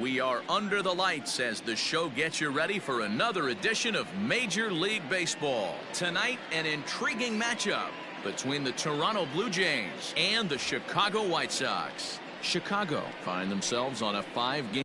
We are under the lights as the show gets you ready for another edition of Major League Baseball. Tonight, an intriguing matchup between the Toronto Blue Jays and the Chicago White Sox. Chicago find themselves on a 5-game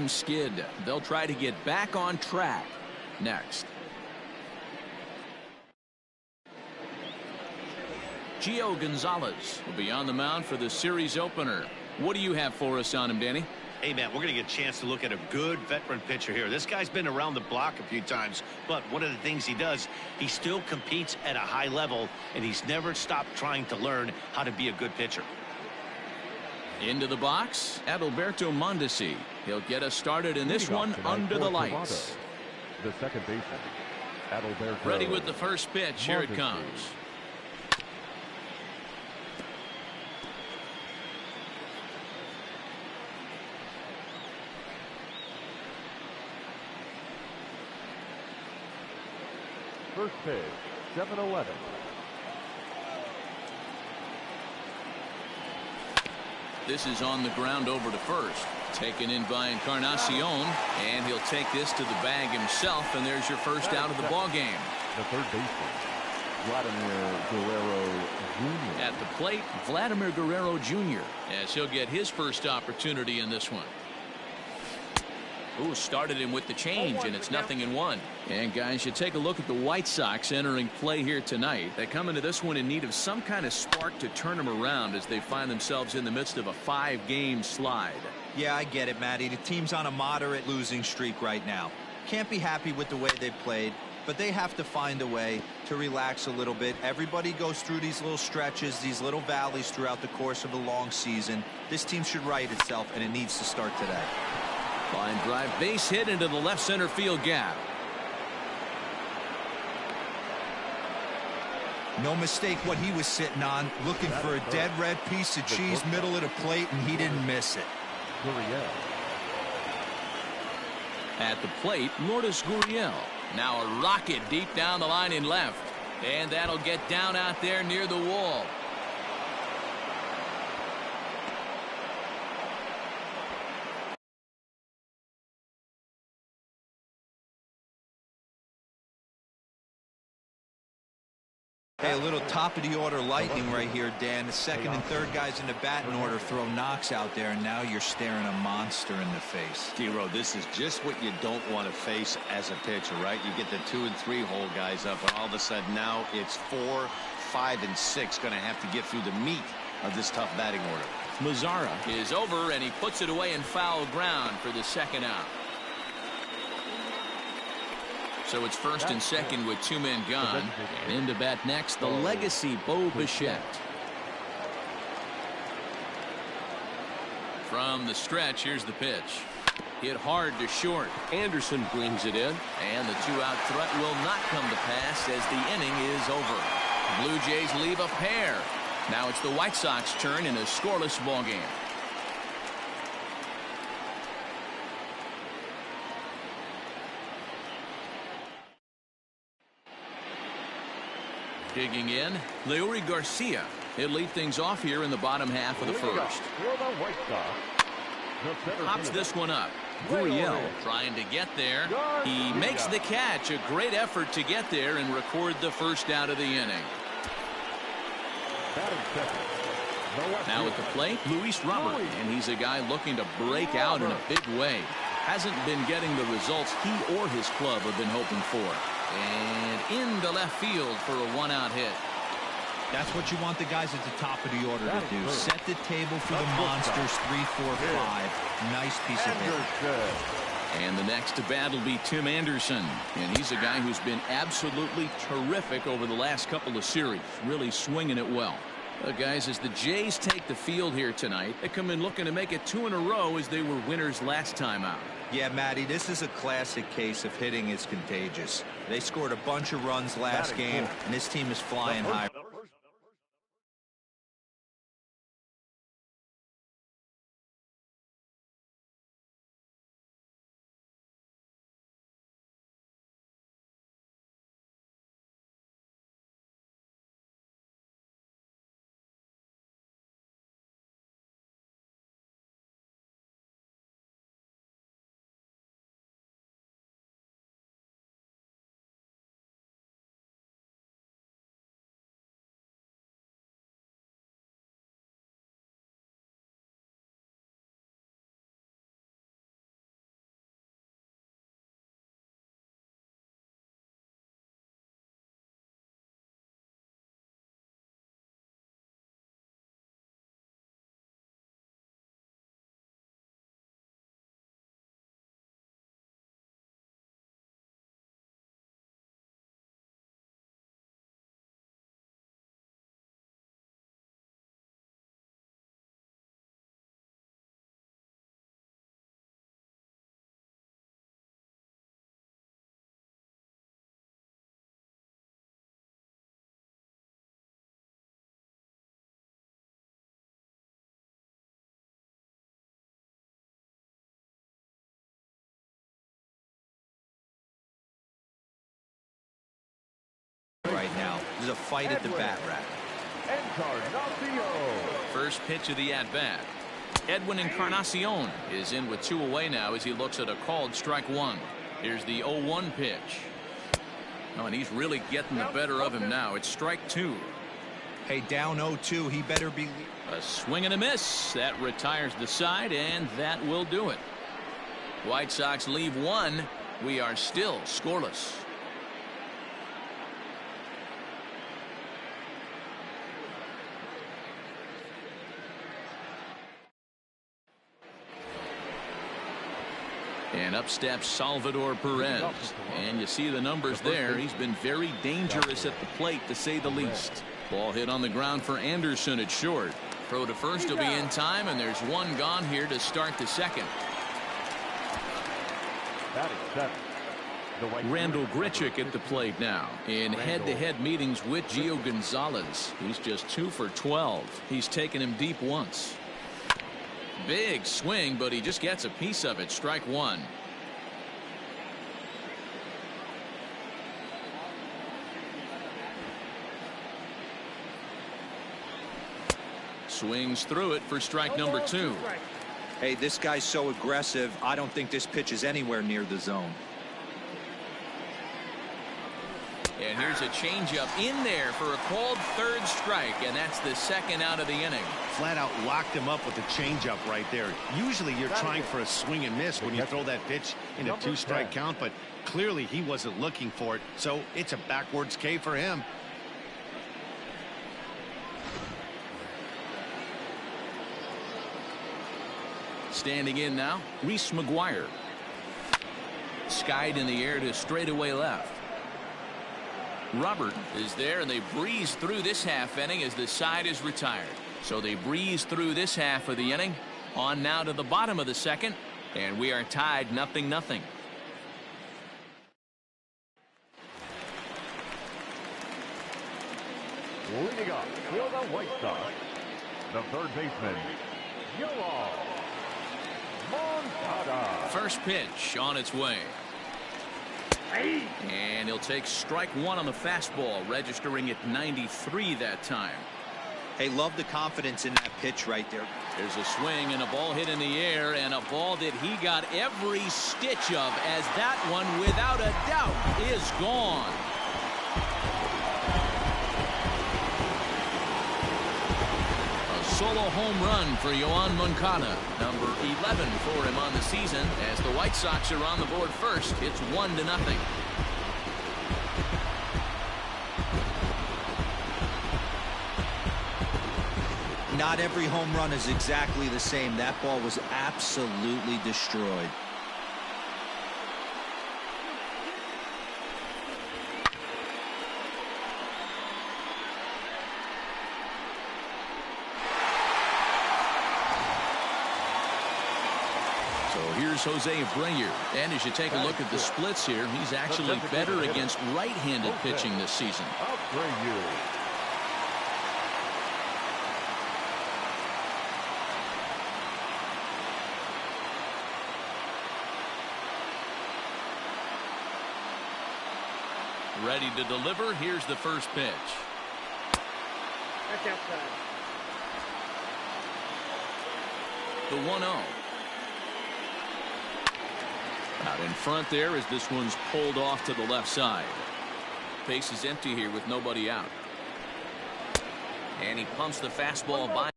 some skid. They'll try to get back on track next. Gio Gonzalez will be on the mound for the series opener. What do you have for us on him, Danny? Hey, man, we're going to get a chance to look at a good veteran pitcher here. This guy's been around the block a few times, but one of the things he does, he still competes at a high level, and he's never stopped trying to learn how to be a good pitcher. Into the box, Adalberto Mondesi. He'll get us started in this one under the lights. The second baseman, Adalberto. Ready with the first pitch. Here it comes. First pitch, 7-11. This is on the ground over to first. Taken in by Encarnacion, and he'll take this to the bag himself, and there's your first out of the ball game. The third baseman, Vladimir Guerrero Jr. At the plate, Vladimir Guerrero Jr. as he'll get his first opportunity in this one. Ooh, started him with the change, and it's 0-1. And guys, you take a look at the White Sox entering play here tonight. They come into this one in need of some kind of spark to turn them around as they find themselves in the midst of a 5-game slide. Yeah, I get it, Matty. The team's on a moderate losing streak right now. Can't be happy with the way they played, but they have to find a way to relax a little bit. Everybody goes through these little stretches, these little valleys throughout the course of a long season. This team should right itself, and it needs to start today. Line drive, base hit into the left center field gap. No mistake what he was sitting on, looking for a dead red piece of cheese middle of the plate, and he didn't miss it. Gurriel. At the plate, Lourdes Gurriel. Now a rocket deep down the line in left. And that'll get down out there near the wall. Hey, a little top of the order lightning right here, Dan. The second and third guys in the batting order throw knocks out there, and now you're staring a monster in the face. D-Row, this is just what you don't want to face as a pitcher, right? You get the 2 and 3 hole guys up, and all of a sudden now it's 4, 5, and 6 going to have to get through the meat of this tough batting order. Mazzara is over, and he puts it away in foul ground for the second out. So it's first and second with 2 men gone. And in to bat next, the legacy Bo Bichette. From the stretch, here's the pitch. Hit hard to short. Anderson brings it in. And the 2-out threat will not come to pass as the inning is over. Blue Jays leave a pair. Now it's the White Sox turn in a scoreless ball game. Digging in, Leury Garcia. He'll lead things off here in the bottom half of the first. Pops this one up. Gurriel trying to get there. He makes the catch. A great effort to get there and record the first out of the inning. Now at the plate, Luis Robert. And he's a guy looking to break out in a big way. Hasn't been getting the results he or his club have been hoping for. And into left field for a 1-out hit. That's what you want the guys at the top of the order to do. Set the table for the monsters. 3, 4, 5. Nice piece of hit. And the next to bat will be Tim Anderson. And he's a guy who's been absolutely terrific over the last couple of series. Really swinging it well. Guys, as the Jays take the field here tonight, they come in looking to make it 2 in a row as they were winners last time out. Yeah, Matty, this is a classic case of hitting is contagious. They scored a bunch of runs last game, and this team is flying high. is a fight at the bat rack. First pitch of the at-bat. Edwin Encarnacion is in with 2 away now as he looks at a called strike 1. Here's the 0-1 pitch. Oh, and he's really getting the better of him now. It's strike 2. Hey, down 0-2. He better be. A swing and a miss. That retires the side, and that will do it. White Sox leave 1. We are still scoreless. And up steps Salvador Perez. And you see the numbers there. He's been very dangerous at the plate, to say the least. Ball hit on the ground for Anderson at short. Throw to first will be in time, and there's 1 gone here to start the second. Randall Grichuk at the plate now in head-to-head meetings with Gio Gonzalez. He's just 2 for 12. He's taken him deep once. Big swing, but he just gets a piece of it. Strike 1. Swings through it for strike number 2. Hey, this guy's so aggressive. I don't think this pitch is anywhere near the zone. And here's a changeup in there for a called 3rd strike, and that's the 2nd out of the inning. Flat out locked him up with a changeup right there. Usually you're trying for a swing and miss when you throw that pitch in a 2-strike count, but clearly he wasn't looking for it, so it's a backwards K for him. Standing in now, Reese McGuire. Skied in the air to straightaway left. Robert is there, and they breeze through this half inning as the side is retired. So they breeze through this half of the inning. On now to the bottom of the second, and we are tied 0-0. Leading up for the White Sox, the 3rd baseman, Yoel Moncada. First pitch on its way. And he'll take strike 1 on the fastball, registering at 93 that time. Hey, love the confidence in that pitch right there. There's a swing and a ball hit in the air, and a ball that he got every stitch of, as that one, without a doubt, is gone. A solo home run for Yoel Moncada, number 11 for him on the season. As the White Sox are on the board first, it's 1-0. Not every home run is exactly the same. That ball was absolutely destroyed. So here's Jose Abreu. And as you take a look at the splits here, he's actually better against right-handed pitching this season. Ready to deliver. Here's the first pitch. That's outside. The 1-0. Out in front there as this one's pulled off to the left side. Base is empty here with nobody out. And he pumps the fastball by.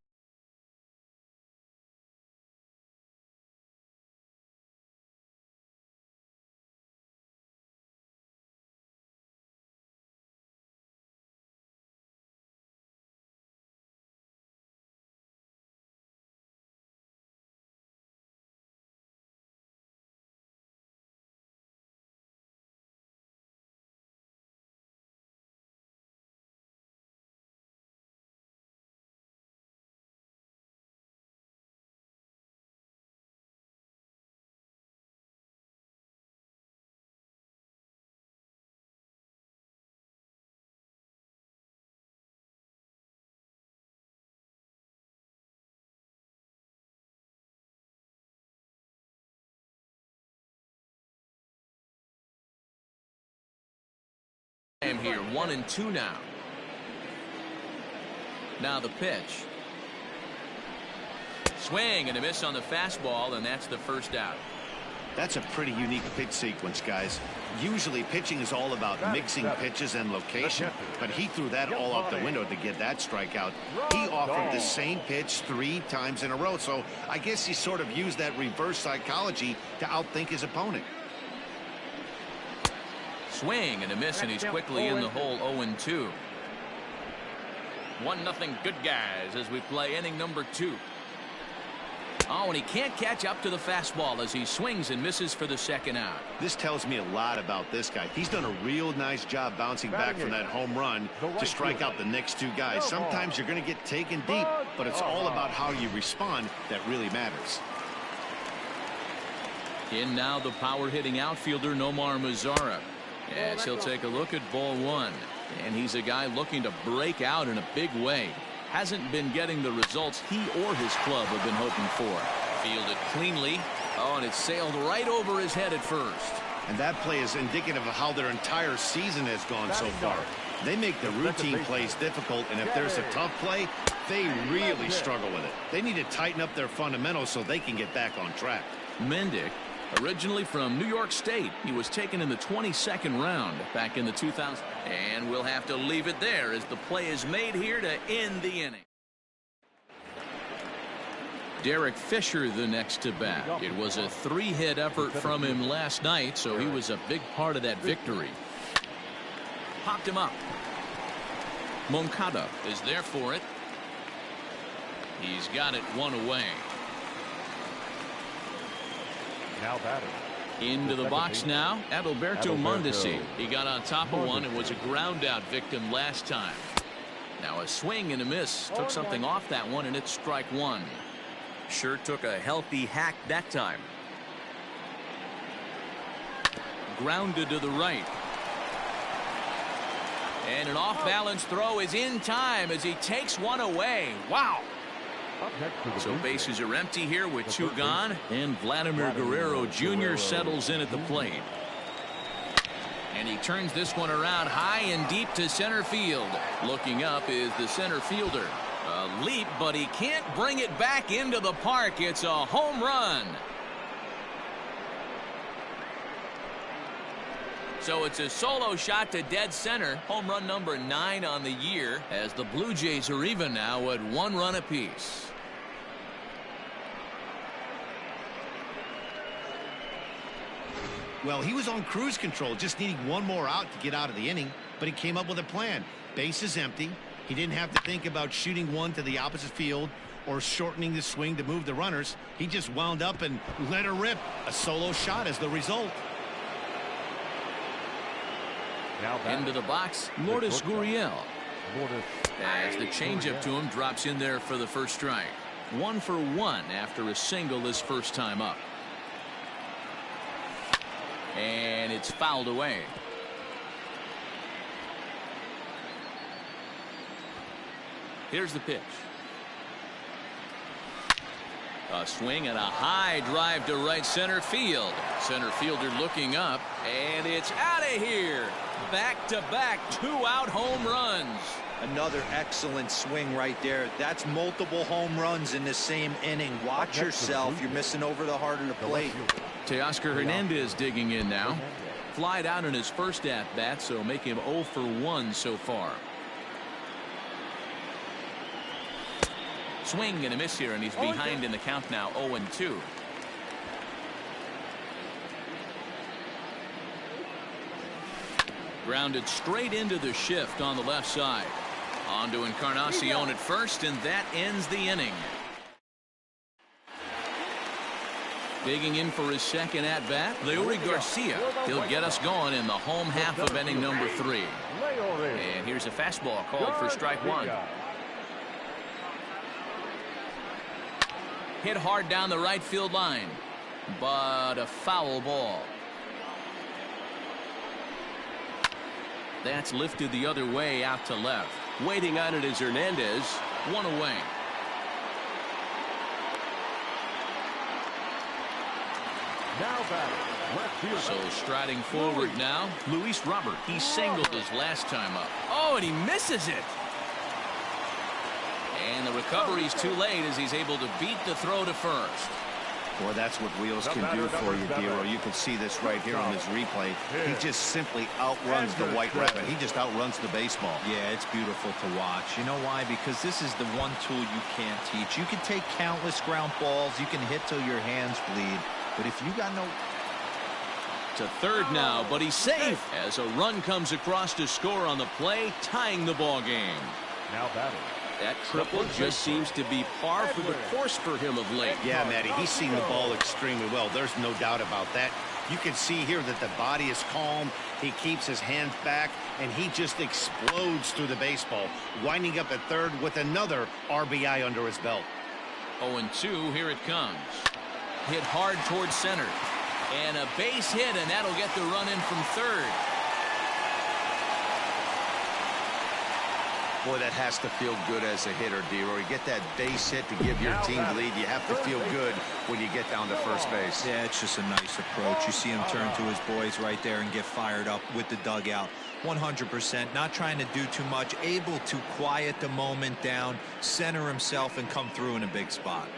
Here 1-2 now. Now the pitch. Swing and a miss on the fastball, and that's the first out. That's a pretty unique pitch sequence, guys. Usually pitching is all about mixing pitches and location, but he threw that all out the window to get that strikeout. He offered the same pitch 3 times in a row, so I guess he sort of used that reverse psychology to outthink his opponent. Swing and a miss, and he's quickly in the hole. 0-2. 1-0 good guys as we play inning number 2. Oh, and he can't catch up to the fastball as he swings and misses for the second out. This tells me a lot about this guy. He's done a real nice job bouncing back from that home run to strike out the next 2 guys. Sometimes you're going to get taken deep, but it's all about how you respond that really matters. In now the power-hitting outfielder, Omar Mazara. As he'll take a look at ball 1. And he's a guy looking to break out in a big way. Hasn't been getting the results he or his club have been hoping for. Fielded cleanly. Oh, and it sailed right over his head at first. And that play is indicative of how their entire season has gone so far. They make the routine plays difficult, and if there's a tough play, they really struggle with it. They need to tighten up their fundamentals so they can get back on track. Mendick, originally from New York State, he was taken in the 22nd round back in the 2000s. And we'll have to leave it there as the play is made here to end the inning. Derek Fisher the next to bat. It was a 3-hit effort from him last night, so he was a big part of that victory. Popped him up. Moncada is there for it. He's got it 1 away. Now batting. Into the box now, Adalberto Mondesi. He got on top of one and was a ground out victim last time. Now a swing and a miss. Took something off that one, and it's strike 1. Sure took a healthy hack that time. Grounded to the right. And an off-balance throw is in time as he takes one away. Wow. So bases are empty here with 2 gone, and Vladimir Guerrero Jr. settles in at the plate. And he turns this one around high and deep to center field. Looking up is the center fielder. A leap, but he can't bring it back into the park. It's a home run. So it's a solo shot to dead center. Home run number 9 on the year, as the Blue Jays are even now at 1 run apiece. Well, he was on cruise control, just needing 1 more out to get out of the inning, but he came up with a plan. Base is empty. He didn't have to think about shooting one to the opposite field or shortening the swing to move the runners. He just wound up and let her rip. A solo shot as the result. Into the box, Lourdes Gurriel. As the changeup to him drops in there for the first strike. 1 for 1 after a single his first time up. And it's fouled away. Here's the pitch. A swing and a high drive to right center field. Center fielder looking up, and it's out of here. Back-to-back 2-out home runs. Another excellent swing right there. That's multiple home runs in the same inning. Watch yourself. You're missing over the heart of the plate. Teoscar Hernandez digging in now. Flied out in his first at-bat, so make him 0 for 1 so far. Swing and a miss here, and he's behind in the count now, 0-2. Grounded straight into the shift on the left side. On to Encarnacion at first, and that ends the inning. Digging in for his second at-bat, Leury Garcia. He'll get us going in the home half of inning number 3. And here's a fastball called for strike 1. Hit hard down the right field line, but a foul ball. That's lifted the other way out to left. Waiting on it is Hernandez. 1 away. So striding forward now, Luis Robert. He singled his last time up. Oh, and he misses it. the recovery's too late as he's able to beat the throw to first. Boy, that's what wheels can do for you, Dero. You can see this right here on this replay. He just simply outruns the White Rabbit. He just outruns the baseball. Yeah, it's beautiful to watch. You know why? Because this is the one tool you can't teach. You can take countless ground balls. You can hit till your hands bleed. But if you got no... To third now, but he's safe as a run comes across to score on the play, tying the ball game. Now batting. That triple just seems to be par for the course for him of late. Yeah, Matty, he's seen the ball extremely well. There's no doubt about that. You can see here that the body is calm. He keeps his hands back, and he just explodes through the baseball, winding up at third with another RBI under his belt. 0-2, here it comes. Hit hard towards center. And a base hit, and that'll get the run in from third. Boy, that has to feel good as a hitter, Dero. You get that base hit to give your team the lead. You have to feel good when you get down to first base. Yeah, it's just a nice approach. You see him turn to his boys right there and get fired up with the dugout. 100%, not trying to do too much, able to quiet the moment down, center himself, and come through in a big spot.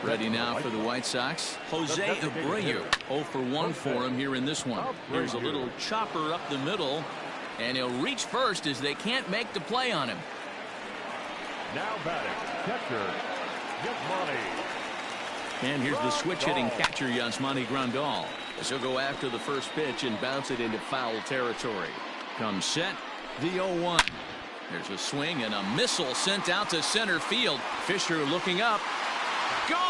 Ready now for the White Sox, Jose Abreu. 0 for 1 for him here in this one. Here's a little chopper up the middle, and he'll reach first as they can't make the play on him. Now batting, catcher, Yasmani. And here's the switch-hitting catcher, Yasmani Grandal, as he'll go after the first pitch and bounce it into foul territory. Comes set, the 0-1. There's a swing and a missile sent out to center field. Fisher looking up. Gone!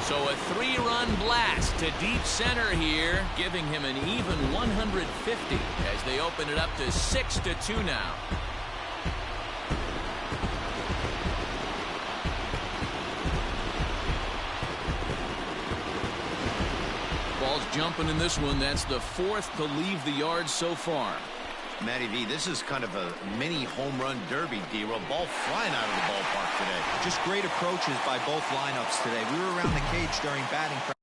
So a 3-run blast to deep center here, giving him an even 150 as they open it up to 6-2 now. Ball's jumping in this one. That's the 4th to leave the yard so far. Matty V, this is kind of a mini home run derby, Dero. Ball flying out of the ballpark today. Just great approaches by both lineups today. We were around the cage during batting practice.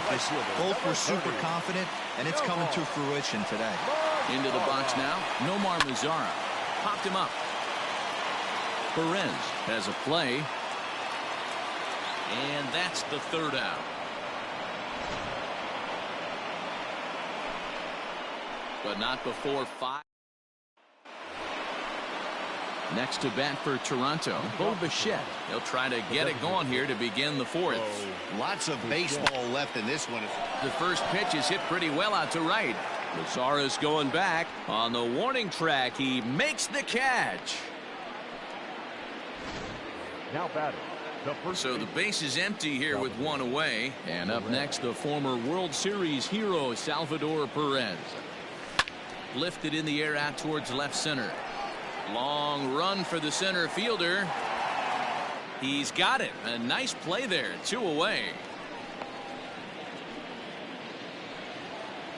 practice. Both were super confident, and it's coming to fruition today. Into the box now, Omar popped him up. Perez has a play. And that's the third out. But not before 5. Next to bat for Toronto, Bo Bichette. He'll try to get it going here to begin the fourth. Lots of baseball left in this one. The first pitch is hit pretty well out to right. Lazara's going back on the warning track. He makes the catch. Now batting. So the base is empty here with one away. And up next, the former World Series hero, Salvador Perez. Lifted in the air out towards left center. Long run for the center fielder. He's got it. A nice play there. 2 away.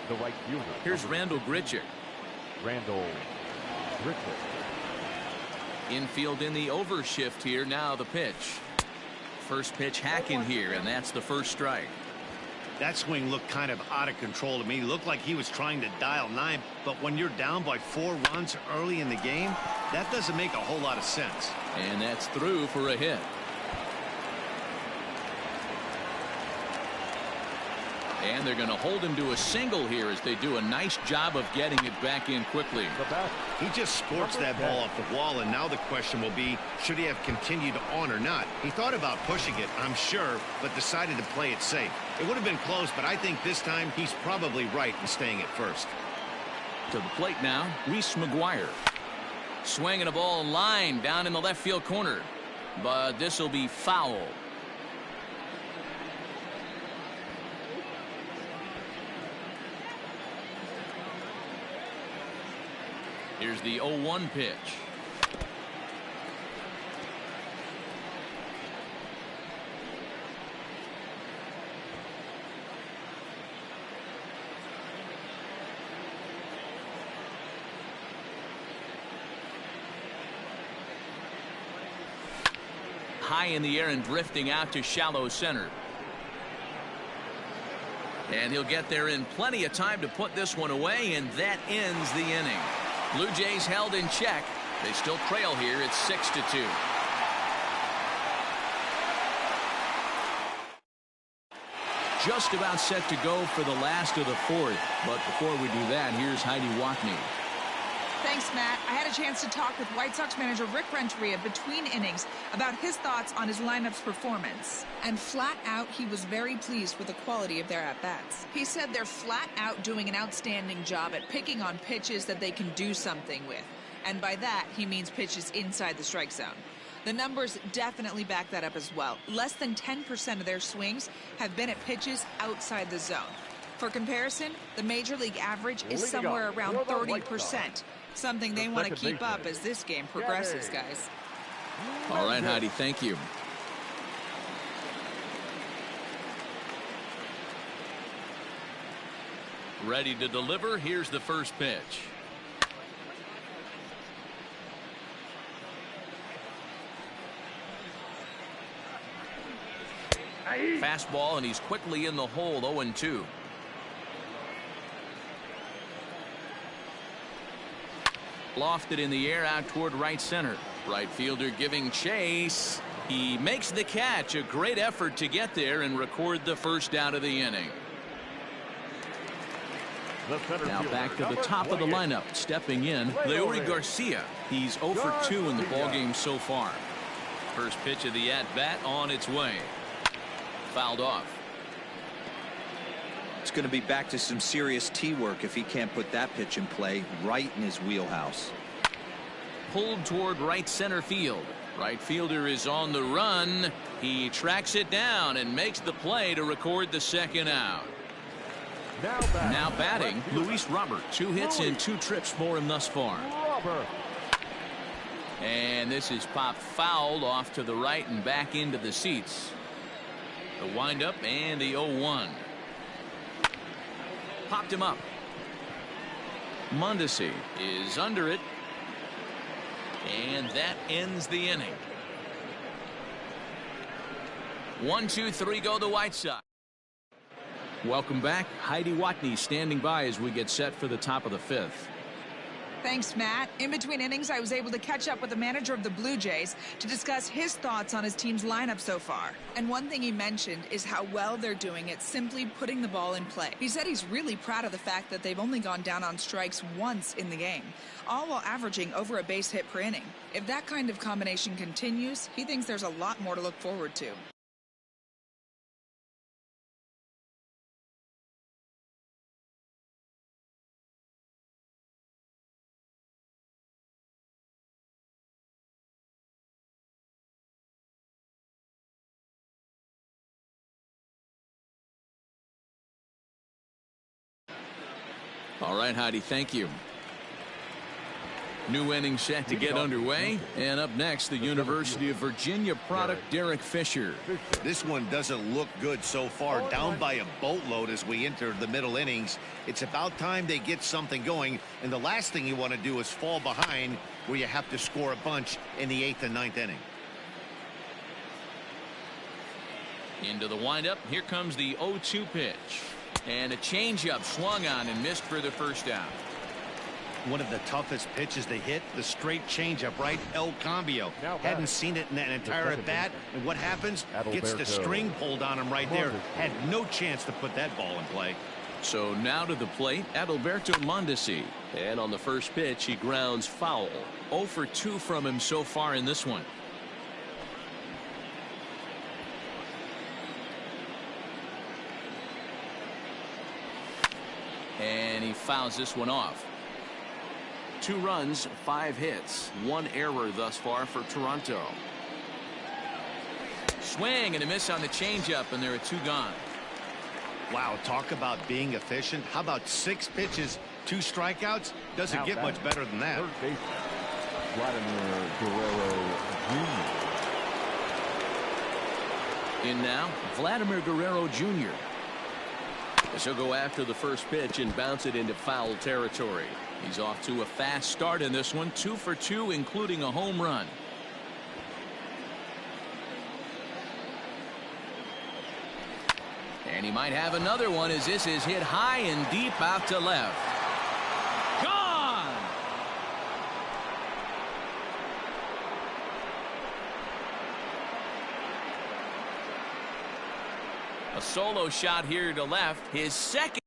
The right fielder. Here's Randall Grichuk. Infield in the overshift here. Now the pitch. First pitch hacking here, and that's the first strike. That swing looked kind of out of control to me. Looked like he was trying to dial 9, but when you're down by 4 runs early in the game, that doesn't make a whole lot of sense. And that's through for a hit. And they're going to hold him to a single here as they do a nice job of getting it back in quickly. He just scorched that ball off the wall, and now the question will be, should he have continued on or not? He thought about pushing it, I'm sure, but decided to play it safe. It would have been close, but I think this time he's probably right in staying at first. To the plate now, Reese McGuire. Swinging a ball in line down in the left field corner. But this will be foul. Here's the 0-1 pitch. High in the air and drifting out to shallow center. And he'll get there in plenty of time to put this one away, and that ends the inning. Blue Jays held in check. They still trail here. It's 6-2. Just about set to go for the last of the fourth. But before we do that, here's Heidi Wackney. Thanks, Matt. I had a chance to talk with White Sox manager Rick Renteria between innings about his thoughts on his lineup's performance. And flat out, he was very pleased with the quality of their at-bats. He said they're flat out doing an outstanding job at picking on pitches that they can do something with. And by that, he means pitches inside the strike zone. The numbers definitely back that up as well. Less than 10% of their swings have been at pitches outside the zone. For comparison, the Major League average is somewhere around 30%. Something they want to keep up as this game progresses, guys. All right, Heidi, thank you. Ready to deliver. Here's the first pitch. Fastball, and he's quickly in the hole. 0-2. Lofted in the air out toward right center. Right fielder giving chase. He makes the catch. A great effort to get there and record the first out of the inning. Now back to the top of the lineup. Stepping in, Leury Garcia. He's 0 for 2 in the ballgame so far. First pitch of the at-bat on its way. Fouled off. It's going to be back to some serious tee work if he can't put that pitch in play right in his wheelhouse. Pulled toward right center field. Right fielder is on the run. He tracks it down and makes the play to record the second out. Now batting, Luis Robert. 2 hits and 2 trips for him thus far. And this is popped fouled off to the right and back into the seats. The windup and the 0-1. Popped him up. Mondesi is under it. And that ends the inning. 1, 2, 3 go the White Sox. Welcome back. Heidi Watney standing by as we get set for the top of the fifth. Thanks, Matt. In between innings, I was able to catch up with the manager of the Blue Jays to discuss his thoughts on his team's lineup so far. And one thing he mentioned is how well they're doing at simply putting the ball in play. He said he's really proud of the fact that they've only gone down on strikes once in the game, all while averaging over a base hit per inning. If that kind of combination continues, he thinks there's a lot more to look forward to. All right, Heidi, thank you. New inning set to get underway. And up next, the University of Virginia product, Derek Fisher. This one doesn't look good so far. Down by a boatload as we enter the middle innings. It's about time they get something going. And the last thing you want to do is fall behind where you have to score a bunch in the 8th and 9th inning. Into the windup. Here comes the 0-2 pitch. And a changeup swung on and missed for the first out. One of the toughest pitches they hit, the straight changeup, right? El Cambio. Hadn't seen it in that entire at bat. And what happens? Gets the string pulled on him right there. Had no chance to put that ball in play. So now to the plate, Adalberto Mondesi. And on the first pitch, he grounds foul. 0 for 2 from him so far in this one. And he fouls this one off. 2 runs, 5 hits, 1 error thus far for Toronto. Swing and a miss on the changeup, and there are 2 gone. Wow, talk about being efficient. How about 6 pitches, 2 strikeouts? Doesn't get much better than that. Third baseman, Vladimir Guerrero Jr. In now, Vladimir Guerrero Jr. As he'll go after the first pitch and bounce it into foul territory. He's off to a fast start in this one, 2 for 2, including a home run. And he might have another one as this is hit high and deep out to left. Gone! A solo shot here to left, his second.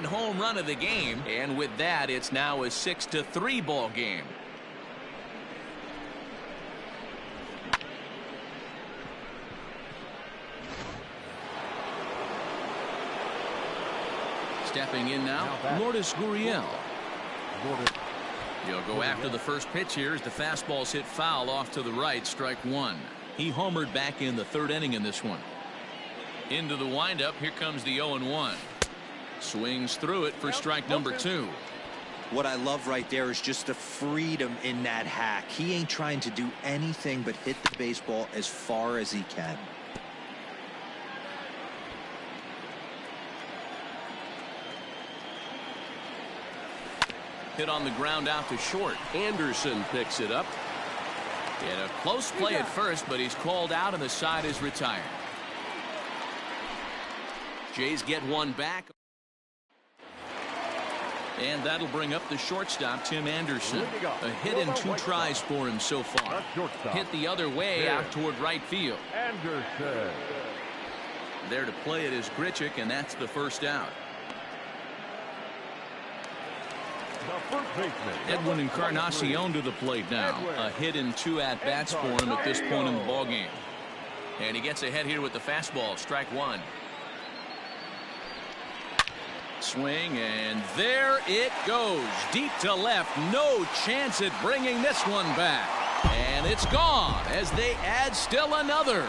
Home run of the game, and with that it's now a 6-3 ball game. Stepping in now, Lourdes Gurriel. He'll go after the first pitch here as the fastball's hit foul off to the right, strike 1. He homered back in the 3rd inning in this one. Into the windup, here comes the 0-1. Swings through it for strike number 2. What I love right there is just the freedom in that hack. He ain't trying to do anything but hit the baseball as far as he can. Hit on the ground out to short. Anderson picks it up. And a close play at first, but he's called out and the side is retired. Jays get one back. And that'll bring up the shortstop, Tim Anderson. A hit and 2 tries for him so far. Hit the other way out toward right field. Anderson. There to play it is Grichuk, and that's the first out. The first baseman, Edwin Encarnacion to the plate now. A hit and 2 at-bats for him at this point in the ballgame. And he gets ahead here with the fastball. Strike one. Swing, and there it goes. Deep to left. No chance at bringing this one back. And it's gone as they add still another.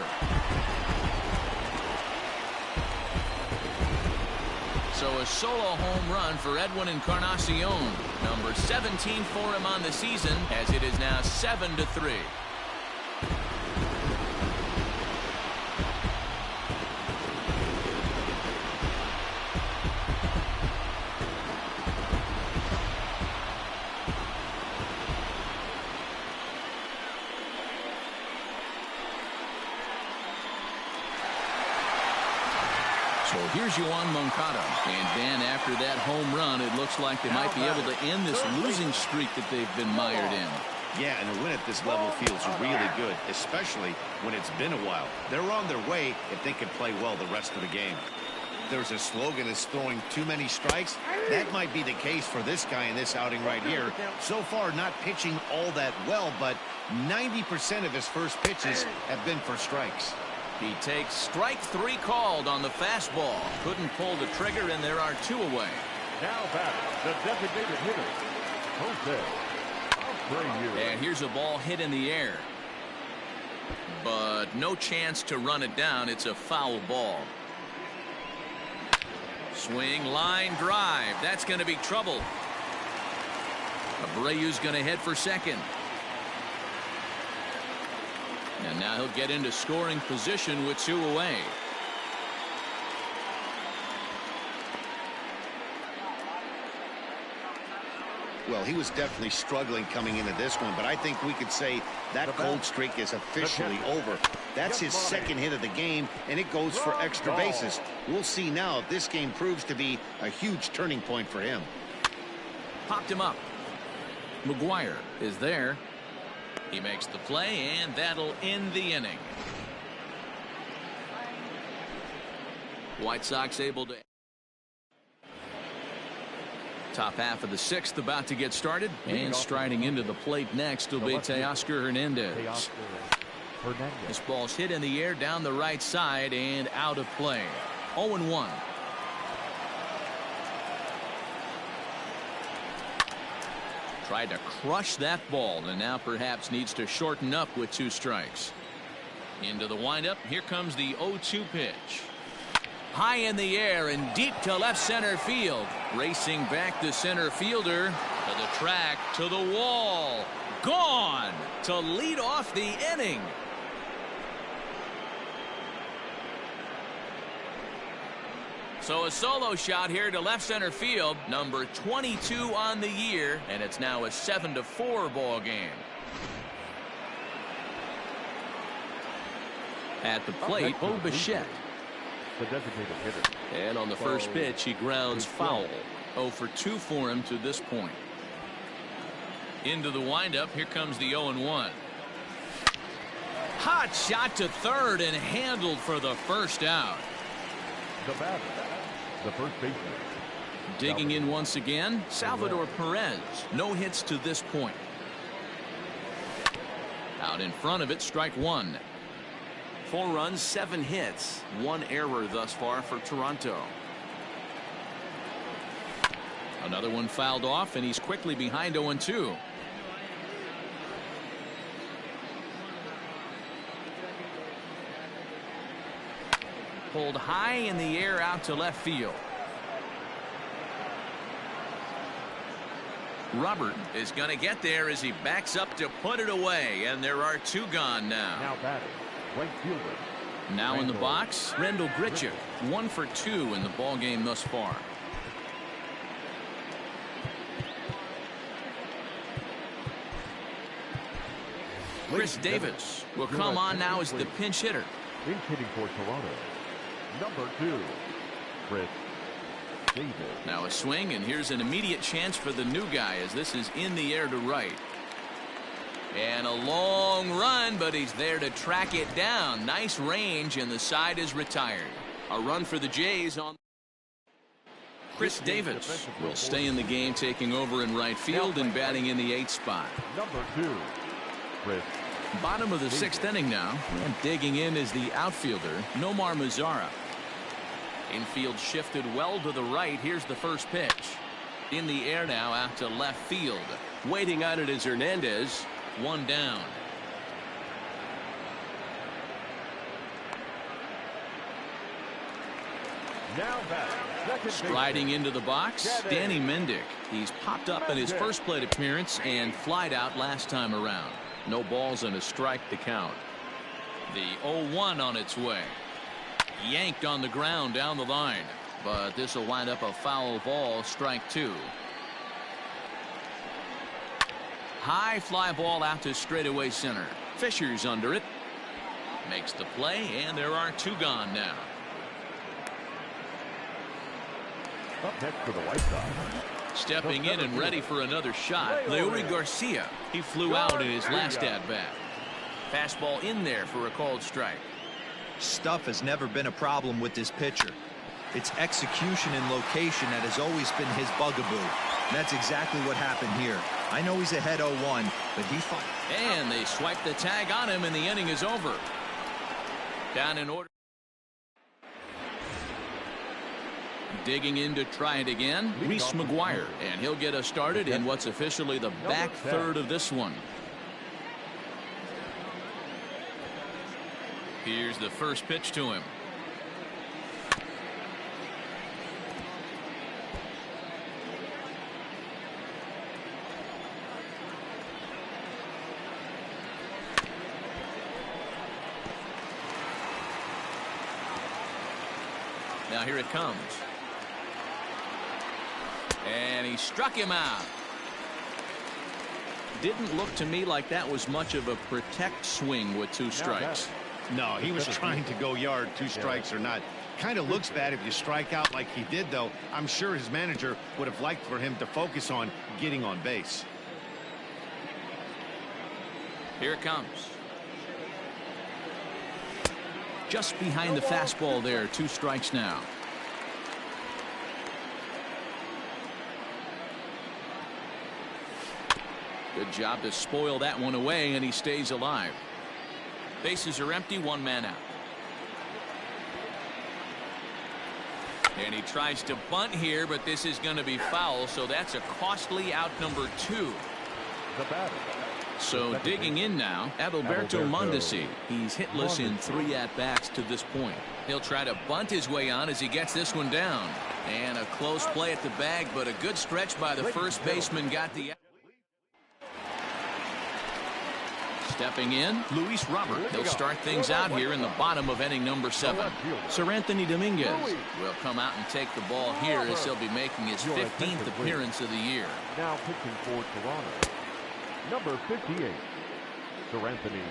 So a solo home run for Edwin Encarnacion. Number 17 for him on the season, as it is now 7-3. So here's Yoan Moncada. And then after that home run, it looks like they might be able to end this losing streak that they've been mired in. Yeah, and a win at this level feels really good, especially when it's been a while. They're on their way if they can play well the rest of the game. There's a slogan is throwing too many strikes. That might be the case for this guy in this outing right here. So far, not pitching all that well, but 90% of his first pitches have been for strikes. He takes strike three called on the fastball. Couldn't pull the trigger, and there are two away. Now batting, the designated hitter, Jose Abreu. And here's a ball hit in the air. But no chance to run it down. It's a foul ball. Swing, line drive. That's going to be trouble. Abreu's going to head for second. And now he'll get into scoring position with two away. Well, he was definitely struggling coming into this one, but I think we could say that cold streak is officially over. That's his second hit of the game, and it goes for extra bases. We'll see now if this game proves to be a huge turning point for him. Popped him up. McGuire is there. He makes the play, and that'll end the inning. White Sox able to. Top half of the sixth about to get started, and striding into the plate next will be Teoscar Hernandez. This ball's hit in the air down the right side and out of play. 0-1. Tried to crush that ball, and now perhaps needs to shorten up with two strikes. Into the windup. Here comes the 0-2 pitch. High in the air and deep to left center field. Racing back the center fielder to the track, to the wall. Gone to lead off the inning. So a solo shot here to left center field, number 22 on the year, and it's now a 7-4 ball game. At the plate, Bo Bichette. The designated hitter. And on the first pitch, he grounds foul. 0 for 2 for him to this point. Into the windup, here comes the 0-1. Hot shot to third and handled for the first out. The batter, the first baseman. Digging in once again, Salvador Perez. No hits to this point. Out in front of it, strike one. 4 runs, 7 hits, 1 error thus far for Toronto. Another one fouled off, and he's quickly behind 0-2. Pulled high in the air out to left field. Robert is going to get there as he backs up to put it away, and there are 2 gone now. Now batting, right fielder. Now in the box, Rendell Grichuk. 1 for 2 in the ball game thus far. Chris Davis will come on now as the pinch hitter. He's hitting for Toronto. Number 2, Chris Davis. Now a swing, and here's an immediate chance for the new guy as this is in the air to right. And a long run, but he's there to track it down. Nice range, and the side is retired. A run for the Jays on. Chris Davis will stay in the game, taking over in right field and batting in the 8th spot. Number 2, Chris Bottom of the sixth inning now, and digging in is the outfielder, Nomar Mazara. Infield shifted well to the right. Here's the first pitch. In the air now out to left field. Waiting on it is Hernandez. One down. Now back. Striding into the box, Danny Mendick. He's popped up in his first plate appearance and flied out last time around. No balls and a strike to count. The 0-1 on its way. Yanked on the ground down the line, but this will wind up a foul ball, strike two. High fly ball out to straightaway center. Fisher's under it. Makes the play, and there are two gone now. Up next for the White Sox. Stepping in and ready for another shot, Leury Garcia. He flew out in his last at-bat. Fastball in there for a called strike. Stuff has never been a problem with this pitcher. It's execution and location that has always been his bugaboo. And that's exactly what happened here. I know he's ahead 0-1, but he fought. And they swipe the tag on him, and the inning is over. Down in order. Digging in to try it again, Reese McGuire, and he'll get us started in what's officially the back third of this one. Here's the first pitch to him. Now here it comes. And he struck him out. Didn't look to me like that was much of a protect swing with two strikes. No, he was trying to go yard, two strikes or not. Kind of looks bad if you strike out like he did, though. I'm sure his manager would have liked for him to focus on getting on base. Here it comes. Just behind the fastball there, two strikes now. Good job to spoil that one away, and he stays alive. Bases are empty, one man out. And he tries to bunt here, but this is going to be foul, so that's a costly out number two. The batter. So digging in now, Adalberto Mondesi. He's hitless in 3 at-bats to this point. He'll try to bunt his way on as he gets this one down. And a close play at the bag, but a good stretch by the first baseman got the... Stepping in, Luis Robert. He'll start things out here in the bottom of inning number 7. Sir Anthony Dominguez will come out and take the ball here as he'll be making his 15th appearance of the year. Now pitching for Toronto, number 58, Sir Anthony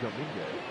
Dominguez.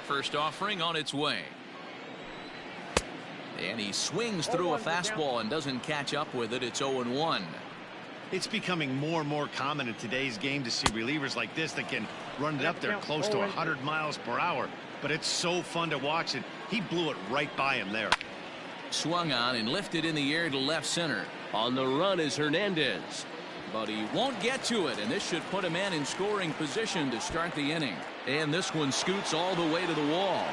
First offering on its way. And he swings through a fastball and doesn't catch up with it. It's 0-1. It's becoming more and more common in today's game to see relievers like this that can run it up there close to 100 miles per hour. But it's so fun to watch it. He blew it right by him there. Swung on and lifted in the air to left center. On the run is Hernandez. But he won't get to it, and this should put a man in scoring position to start the inning. And this one scoots all the way to the wall.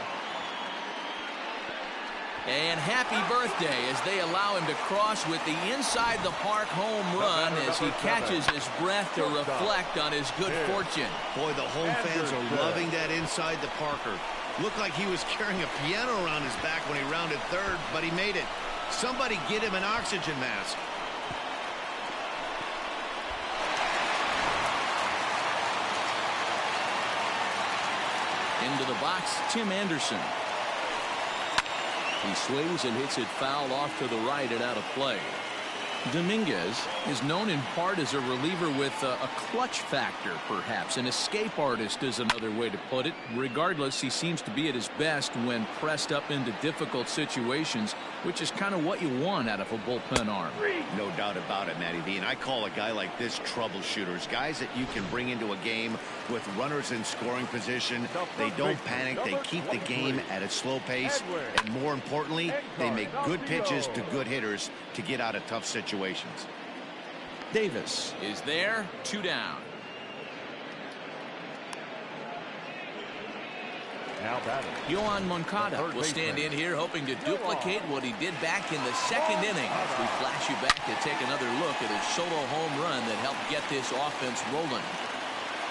And happy birthday as they allow him to cross with the inside the park home run as he catches his breath to reflect on his good fortune. Boy, the home fans are loving that inside the Parker. Looked like he was carrying a piano around his back when he rounded third, but he made it. Somebody get him an oxygen mask. Into the box, Tim Anderson. He swings and hits it foul off to the right and out of play. Dominguez is known in part as a reliever with a clutch factor, perhaps. An escape artist is another way to put it. Regardless, he seems to be at his best when pressed up into difficult situations, which is kind of what you want out of a bullpen arm. No doubt about it, Matty V. And I call a guy like this troubleshooters. Guys that you can bring into a game with runners in scoring position. They don't panic. They keep the game at a slow pace. And more importantly, they make good pitches to good hitters to get out of tough situations. Davis is there, 2 down. Now batting. Yohan Moncada will stand in here hoping to duplicate what he did back in the second inning. As we flash you back to take another look at his solo home run that helped get this offense rolling.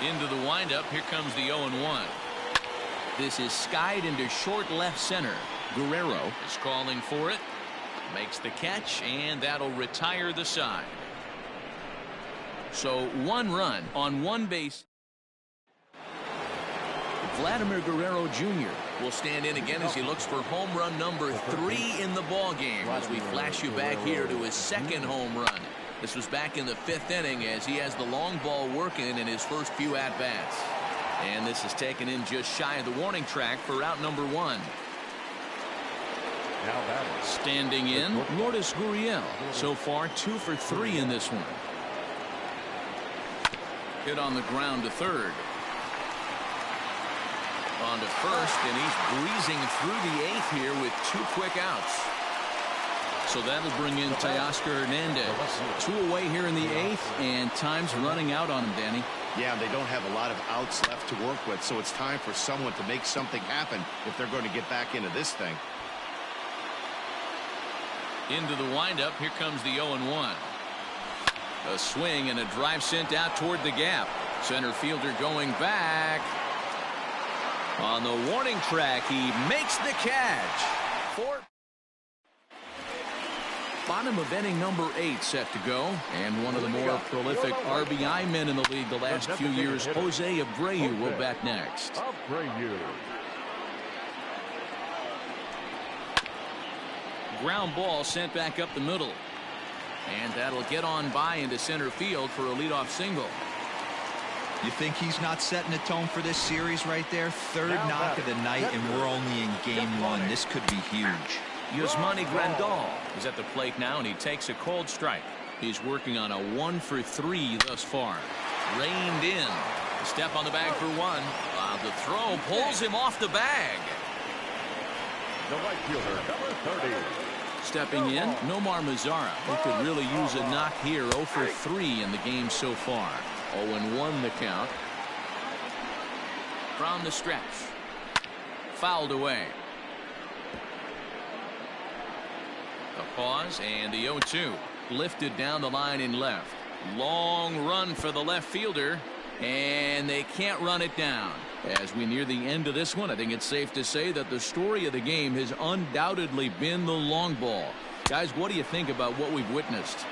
Into the windup, here comes the 0-1. This is skied into short left center. Guerrero is calling for it. Makes the catch, and that'll retire the side. So 1 run on 1 base. Vladimir Guerrero Jr. will stand in again as he looks for home run number 3 in the ball game as we flash you back here to his second home run. This was back in the 5th inning as he has the long ball working in his first few at-bats. And this is taken in just shy of the warning track for out number 1. Standing in, Lourdes Gurriel. So far, 2 for 3 in this one. Hit on the ground to third. On to first, and he's breezing through the 8th here with 2 quick outs. So that'll bring in Teoscar Hernandez. 2 away here in the 8th, and time's running out on him, Danny. Yeah, they don't have a lot of outs left to work with, so it's time for someone to make something happen if they're going to get back into this thing. Into the windup, here comes the 0-1. A swing and a drive sent out toward the gap. Center fielder going back. On the warning track, he makes the catch. Bottom of inning number 8 set to go. And one of the more prolific RBI men in the league the last few years, Jose Abreu, will bat next. Ground ball sent back up the middle. And that'll get on by into center field for a leadoff single. You think he's not setting the tone for this series right there? 3rd knock of the night, and we're only in game 1. This could be huge. Yasmani Grandal is at the plate now, and he takes a cold strike. He's working on a 1 for 3 thus far. Reined in. A step on the bag for 1. The throw pulls him off the bag. The right fielder, number 30. Stepping in, Nomar Mazara, who could really use a knock here. 0 for 3 in the game so far. 0-1 the count. From the stretch. Fouled away. A pause and the 0-2. Lifted down the line in left. Long run for the left fielder. And they can't run it down. As we near the end of this one, I think it's safe to say that the story of the game has undoubtedly been the long ball. Guys, what do you think about what we've witnessed?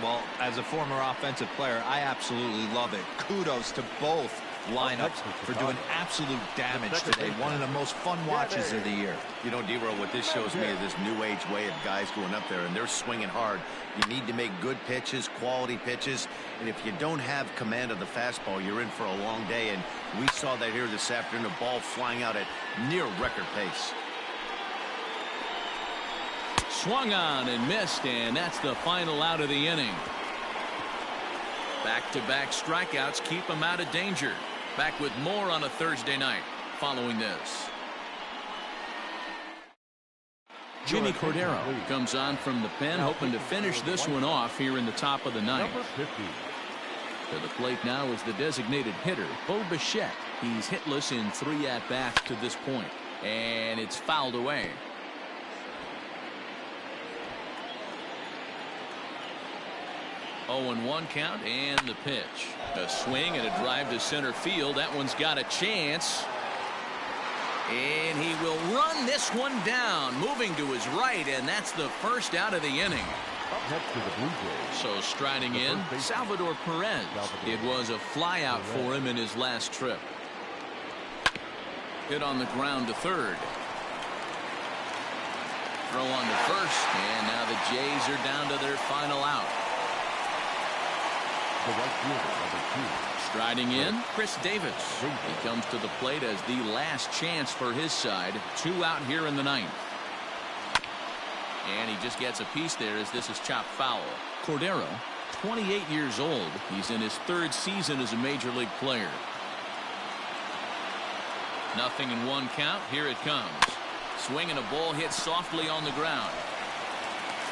Well, as a former offensive player, I absolutely love it. Kudos to both lineups for doing absolute damage today. One of the most fun watches of the year. You know, D-Roll, what this shows me is this new age way of guys going up there, and they're swinging hard. You need to make good pitches, quality pitches, and if you don't have command of the fastball, you're in for a long day, and we saw that here this afternoon, the ball flying out at near record pace. Swung on and missed, and that's the final out of the inning. Back-to-back strikeouts keep him out of danger. Back with more on a Thursday night following this. Jimmy Cordero comes on from the pen, hoping to finish this one off here in the top of the ninth. To the plate now is the designated hitter, Bo Bichette. He's hitless in 3 at-bats to this point, and it's fouled away. 0-1 count and the pitch. A swing and a drive to center field. That one's got a chance. And he will run this one down, moving to his right, and that's the first out of the inning. Up next to the Blue Jays. So striding in, Salvador Perez. It was a flyout for him in his last trip. Hit on the ground to third. Throw on to first, and now the Jays are down to their final out. The right fielder, number 2. Striding in, Chris Davis. He comes to the plate as the last chance for his side. 2 out here in the 9th. And he just gets a piece there as this is chopped foul. Cordero, 28 years old. He's in his 3rd season as a major league player. 0-1 count. Here it comes. Swing and a ball hit softly on the ground.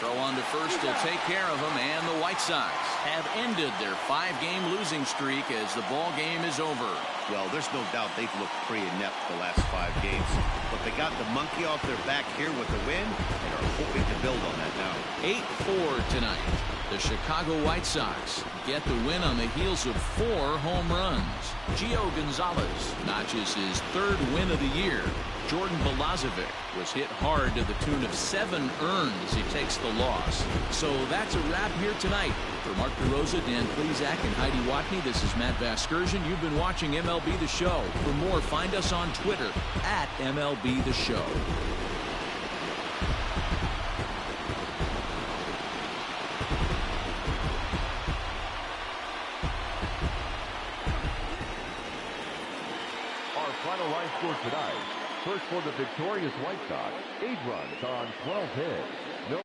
Throw on to first will take care of him, and the White Sox have ended their 5-game losing streak as the ball game is over. Well, there's no doubt they've looked pretty inept the last 5 games, but they got the monkey off their back here with the win and are hoping to build on that now. 8-4 tonight. The Chicago White Sox get the win on the heels of 4 home runs. Gio Gonzalez notches his 3rd win of the year. Jordan Balazovic was hit hard to the tune of 7 earned as he takes the loss. So that's a wrap here tonight. For Mark DeRosa, Dan Plesac, and Heidi Watney, this is Matt Vasgersian. You've been watching MLB The Show. For more, find us on Twitter at MLB The Show. Our final line score tonight. First for the victorious White Sox, 8 runs on 12 hits. No